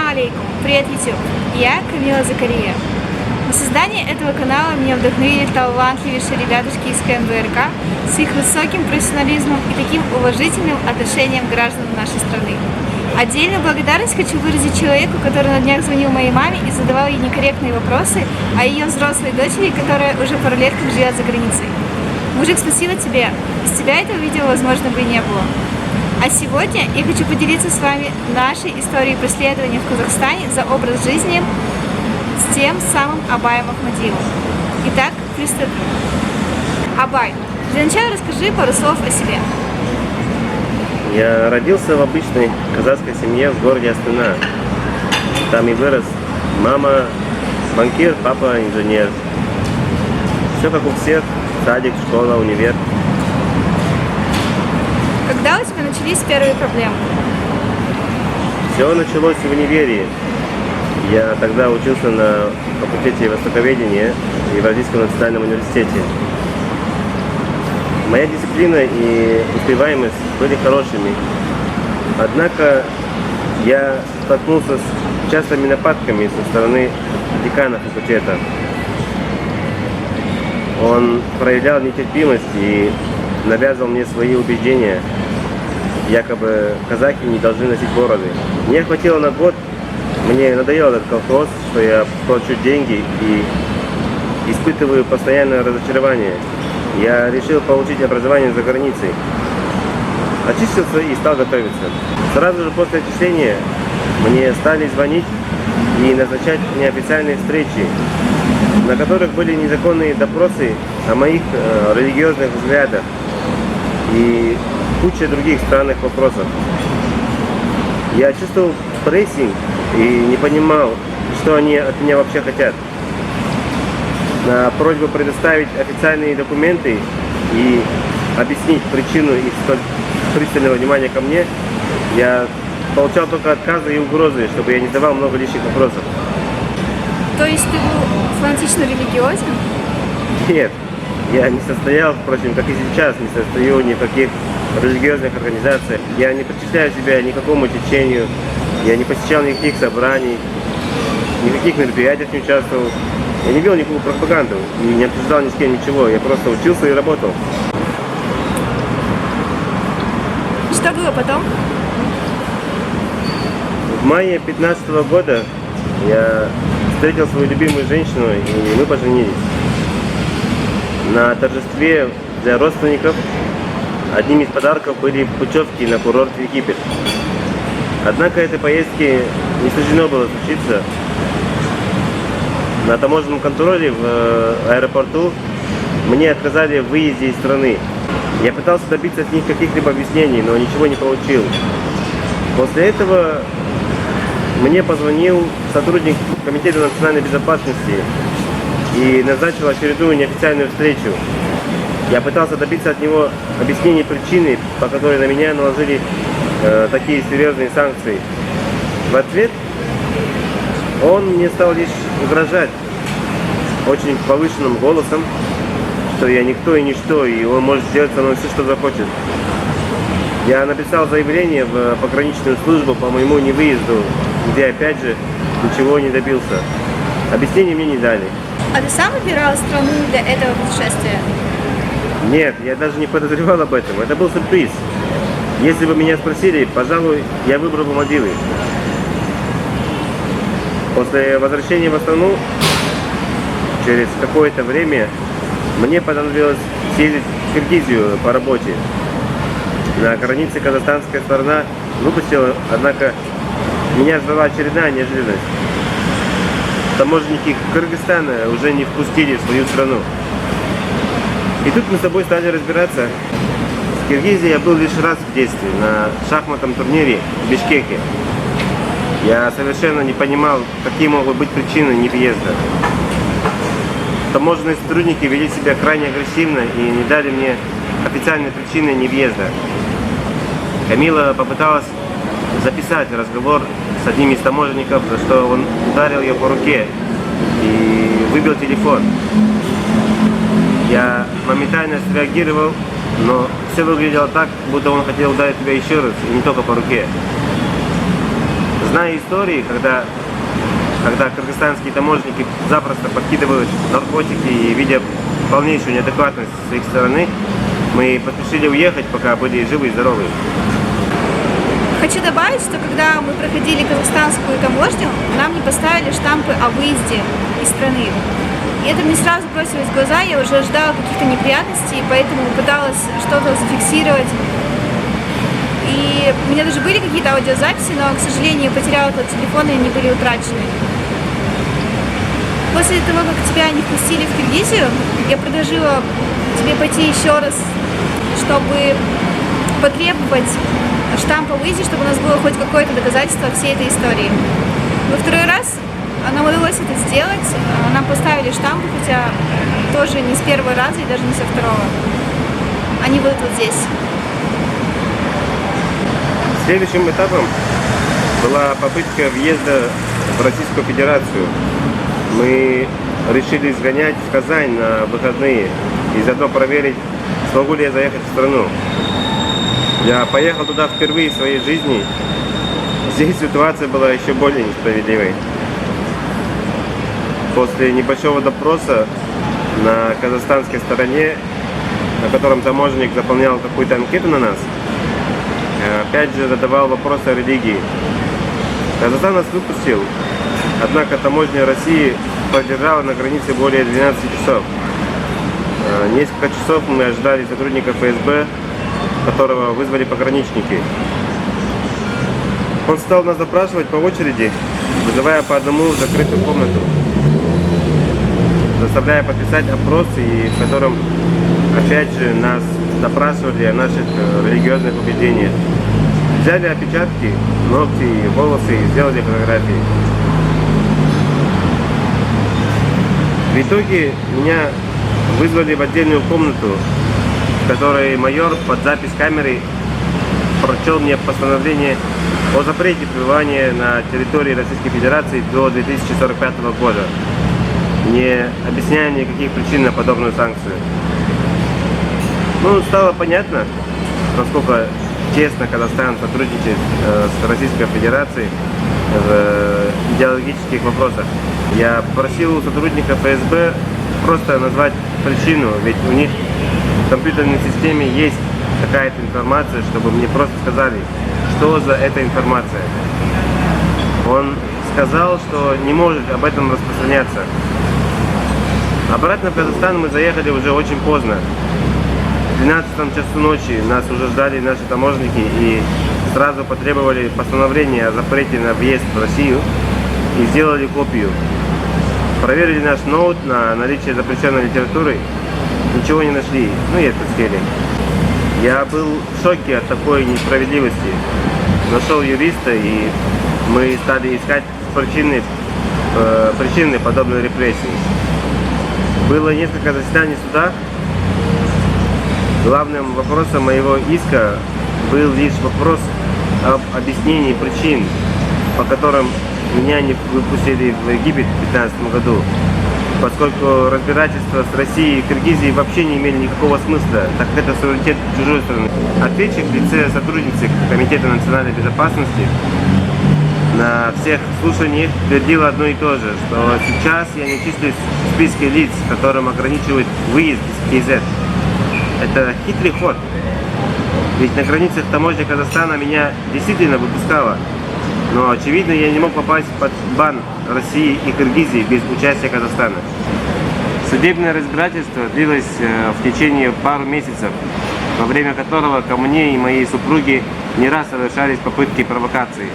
Ассаламу алейкум! Привет, YouTube! Я Камила Закария. На создание этого канала меня вдохновили талантливейшие ребятушки из КНВРК с их высоким профессионализмом и таким уважительным отношением к гражданам нашей страны. Отдельную благодарность хочу выразить человеку, который на днях звонил моей маме и задавал ей некорректные вопросы о ее взрослой дочери, которая уже пару лет как живет за границей. Мужик, спасибо тебе. Без тебя этого видео, возможно, бы и не было. А сегодня я хочу поделиться с вами нашей историей преследования в Казахстане за образ жизни с тем самым Абаем Ахмадиевым. Итак, приступим. Абай, для начала расскажи пару слов о себе. Я родился в обычной казахской семье в городе Астана. Там и вырос. Мама банкир, папа инженер. Все как у всех. Садик, школа, универ. Когда у тебя начались первые проблемы? Все началось в универе. Я тогда учился на факультете востоковедения в Евразийском национальном университете. Моя дисциплина и успеваемость были хорошими. Однако я столкнулся с частыми нападками со стороны декана факультета. Он проявлял нетерпимость и навязывал мне свои убеждения. Якобы казахи не должны носить бороды. Мне хватило на год, мне надоел этот колхоз, что я плачу деньги и испытываю постоянное разочарование. Я решил получить образование за границей. Очистился и стал готовиться. Сразу же после отчисления мне стали звонить и назначать неофициальные встречи, на которых были незаконные допросы о моих религиозных взглядах и куча других странных вопросов. Я чувствовал прессинг и не понимал, что они от меня вообще хотят. На просьбу предоставить официальные документы и объяснить причину их столь пристального внимания ко мне, я получал только отказы и угрозы, чтобы я не задавал много лишних вопросов. То есть ты был фанатично религиозен? Нет, я не состоял, впрочем, как и сейчас, не состою ни в каких религиозных организациях. Я не причисляю себя ни к какому течению, я не посещал никаких собраний, никаких мероприятиях не участвовал. Я не вел никакую пропаганду и не обсуждал ни с кем ничего, я просто учился и работал. Что было потом? В мае 2015 года я встретил свою любимую женщину, и мы поженились. На торжестве для родственников одним из подарков были путевки на курорт в Египет. Однако этой поездки не суждено было случиться. На таможенном контроле в аэропорту мне отказали в выезде из страны. Я пытался добиться от них каких-либо объяснений, но ничего не получил. После этого мне позвонил сотрудник Комитета национальной безопасности и назначил очередную неофициальную встречу. Я пытался добиться от него объяснения причины, по которой на меня наложили такие серьезные санкции. В ответ он мне стал лишь угрожать очень повышенным голосом, что я никто и ничто, и он может сделать со мной все, что захочет. Я написал заявление в пограничную службу по моему невыезду, где опять же ничего не добился. Объяснений мне не дали. А ты сам выбирал страну для этого путешествия? Нет, я даже не подозревал об этом. Это был сюрприз. Если бы меня спросили, пожалуй, я выбрал бы Мальдивы. После возвращения в Астану, через какое-то время, мне понадобилось съездить в Киргизию по работе. На границе казахстанская сторона выпустила, однако меня ждала очередная неожиданность. Таможенники Кыргызстана уже не впустили в свою страну. И тут мы с тобой стали разбираться. В Киргизии я был лишь раз в детстве, на шахматном турнире в Бишкеке. Я совершенно не понимал, какие могут быть причины невъезда. Таможенные сотрудники вели себя крайне агрессивно и не дали мне официальной причины невъезда. Камила попыталась записать разговор с одним из таможенников, за что он ударил ее по руке и выбил телефон. Я моментально среагировал, но все выглядело так, будто он хотел ударить тебя еще раз, и не только по руке. Знаю истории, когда кыргызстанские таможенники запросто подкидывают наркотики и, видя полнейшую неадекватность с их стороны, мы поспешили уехать, пока были живы и здоровы. Хочу добавить, что когда мы проходили казахстанскую таможню, нам не поставили штампы о выезде из страны. И это мне сразу бросилось в глаза, я уже ожидала каких-то неприятностей, поэтому пыталась что-то зафиксировать. И у меня даже были какие-то аудиозаписи, но, к сожалению, я потеряла тот телефон, и они были утрачены. После того, как тебя не впустили в Киргизию, я предложила тебе пойти еще раз, чтобы потребовать штамп о выезде, чтобы у нас было хоть какое-то доказательство всей этой истории. Во второй раз нам удалось это сделать, нам поставили штампы, хотя тоже не с первого раза и даже не со второго. Они будут вот здесь. Следующим этапом была попытка въезда в Российскую Федерацию. Мы решили сгонять в Казань на выходные и заодно проверить, смогу ли я заехать в страну. Я поехал туда впервые в своей жизни. Здесь ситуация была еще более несправедливой. После небольшого допроса на казахстанской стороне, на котором таможенник заполнял какую-то анкету на нас, опять же задавал вопросы о религии. Казахстан нас выпустил, однако таможня России продержала на границе более 12 часов. Несколько часов мы ожидали сотрудника ФСБ, которого вызвали пограничники. Он стал нас допрашивать по очереди, вызывая по одному в закрытую комнату, заставляя подписать опрос, и в котором опять же нас допрашивали о наших религиозных убеждениях. Взяли отпечатки, ногти, волосы и сделали фотографии. В итоге меня вызвали в отдельную комнату, в которой майор под запись камеры прочел мне постановление о запрете пребывания на территории Российской Федерации до 2045 года, не объясняя никаких причин на подобную санкцию. Ну, стало понятно, насколько тесно Казахстан сотрудничает с Российской Федерацией в идеологических вопросах. Я просил у сотрудника ФСБ просто назвать причину, ведь у них в компьютерной системе есть какая-то информация, чтобы мне просто сказали, что за эта информация. Он сказал, что не может об этом распространяться. Обратно в Казахстан мы заехали уже очень поздно. В 12 часу ночи нас уже ждали наши таможенники и сразу потребовали постановление о запрете на въезд в Россию и сделали копию. Проверили наш ноут на наличие запрещенной литературы, ничего не нашли, ну и отпустили. Я был в шоке от такой несправедливости. Нашел юриста, и мы стали искать причины подобной репрессии. Было несколько заседаний суда. Главным вопросом моего иска был лишь вопрос об объяснении причин, по которым меня не выпустили в Египет в 2015 году, поскольку разбирательства с Россией и Киргизией вообще не имели никакого смысла, так как это суверенитет чужой страны. Ответчик в лице сотрудницы Комитета национальной безопасности на всех слушаниях твердил одно и то же, что сейчас я не числюсь в списке лиц, которым ограничивают выезд из КЗ. Это хитрый ход, ведь на границах таможни Казахстана меня действительно выпускала, но очевидно я не мог попасть под бан России и Киргизии без участия Казахстана. Судебное разбирательство длилось в течение пару месяцев, во время которого ко мне и моей супруге не раз совершались попытки провокации.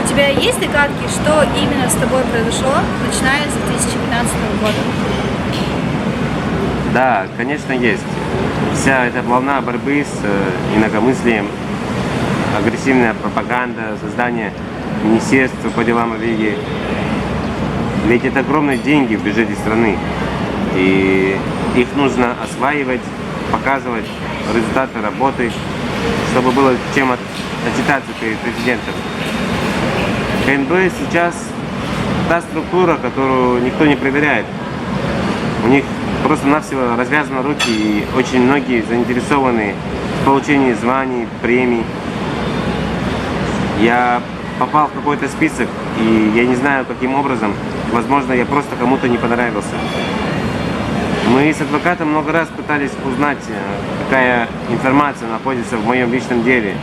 У тебя есть догадки, что именно с тобой произошло, начиная с 2015 года? Да, конечно, есть. Вся эта волна борьбы с инакомыслием, агрессивная пропаганда, создание министерства по делам религии. Ведь это огромные деньги в бюджете страны. И их нужно осваивать, показывать результаты работы, чтобы было чем отчитаться перед президентом. КНБ сейчас та структура, которую никто не проверяет. У них просто-навсего развязаны руки, и очень многие заинтересованы в получении званий, премий. Я попал в какой-то список, и я не знаю, каким образом, возможно, я просто кому-то не понравился. Мы с адвокатом много раз пытались узнать, какая информация находится в моем личном деле,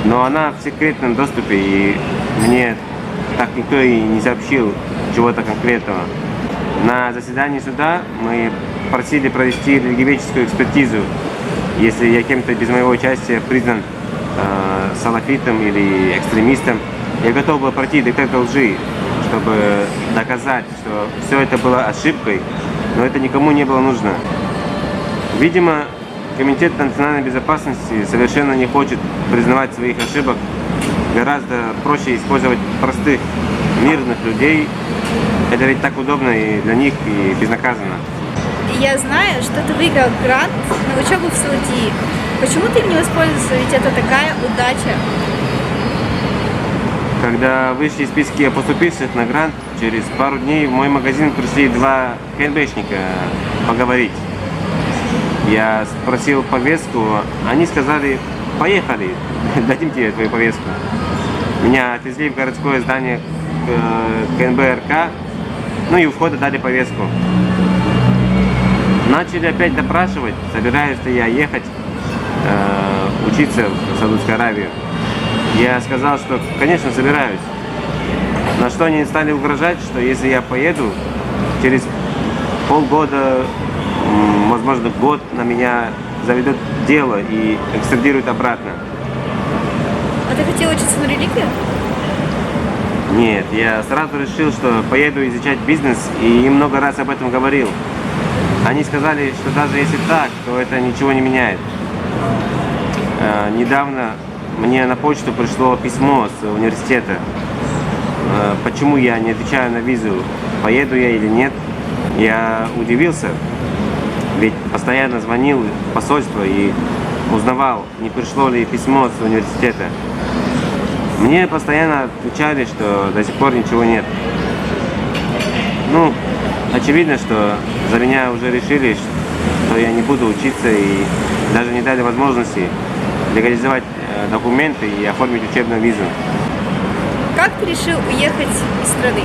но она в секретном доступе, и мне так никто и не сообщил чего-то конкретного. На заседании суда мы просили провести религиоведческую экспертизу, если я кем-то без моего участия признан салафитом или экстремистом. Я готов был пройти детектор лжи, чтобы доказать, что все это было ошибкой, но это никому не было нужно. Видимо, Комитет национальной безопасности совершенно не хочет признавать своих ошибок. Гораздо проще использовать простых мирных людей. Это ведь так удобно и для них, и безнаказанно. Я знаю, что ты выиграл грант на учебу в Саудии. Почему ты им не воспользовался? Ведь это такая удача. Когда вышли списки поступивших на грант, через пару дней в мой магазин пришли два КНБшника поговорить. Я спросил повестку, они сказали: поехали, дадим тебе твою повестку. Меня отвезли в городское здание КНБ-РК, ну и у входа дали повестку. Начали опять допрашивать, собираюсь ли я ехать учиться в Саудовскую Аравию. Я сказал, что, конечно, собираюсь. На что они стали угрожать, что если я поеду, через полгода, возможно, год, на меня заведут дело и экстрадируют обратно. А ты хотел учиться на религию? Нет, я сразу решил, что поеду изучать бизнес, и им много раз об этом говорил. Они сказали, что даже если так, то это ничего не меняет. Недавно мне на почту пришло письмо с университета. Почему я не отвечаю на визу, поеду я или нет. Я удивился, ведь постоянно звонил в посольство и узнавал, не пришло ли письмо с университета. Мне постоянно отвечали, что до сих пор ничего нет. Ну, очевидно, что за меня уже решили, что я не буду учиться, и даже не дали возможности легализовать документы и оформить учебную визу. Как ты решил уехать из страны?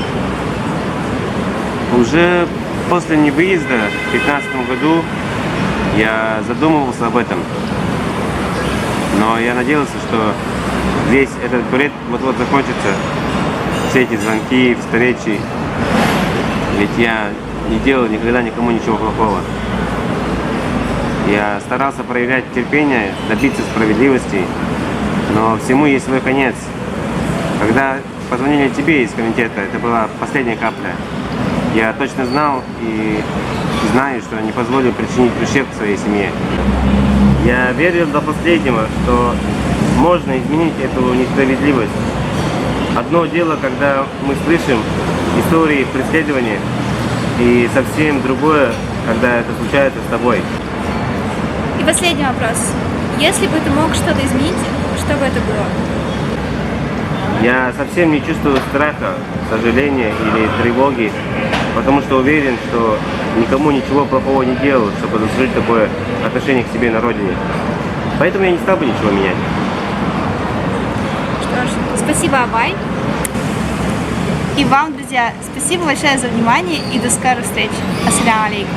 Уже после невыезда в 2015 году я задумывался об этом. Но я надеялся, что весь этот бред вот-вот закончится. Все эти звонки, встречи. Ведь я не делал никогда никому ничего плохого. Я старался проявлять терпение, добиться справедливости, но всему есть свой конец. Когда позвонили тебе из комитета, это была последняя капля. Я точно знал и знаю, что не позволю причинить ущерб своей семье. Я верил до последнего, что можно изменить эту несправедливость. Одно дело, когда мы слышим истории преследования, и совсем другое, когда это случается с тобой. И последний вопрос. Если бы ты мог что-то изменить, что бы это было? Я совсем не чувствую страха, сожаления или тревоги, потому что уверен, что никому ничего плохого не делал, чтобы заслужить такое отношение к себе на родине. Поэтому я не стал бы ничего менять. Что ж, спасибо, Абай. И вам, друзья, спасибо большое за внимание и до скорых встреч. Ассаляму алейкум.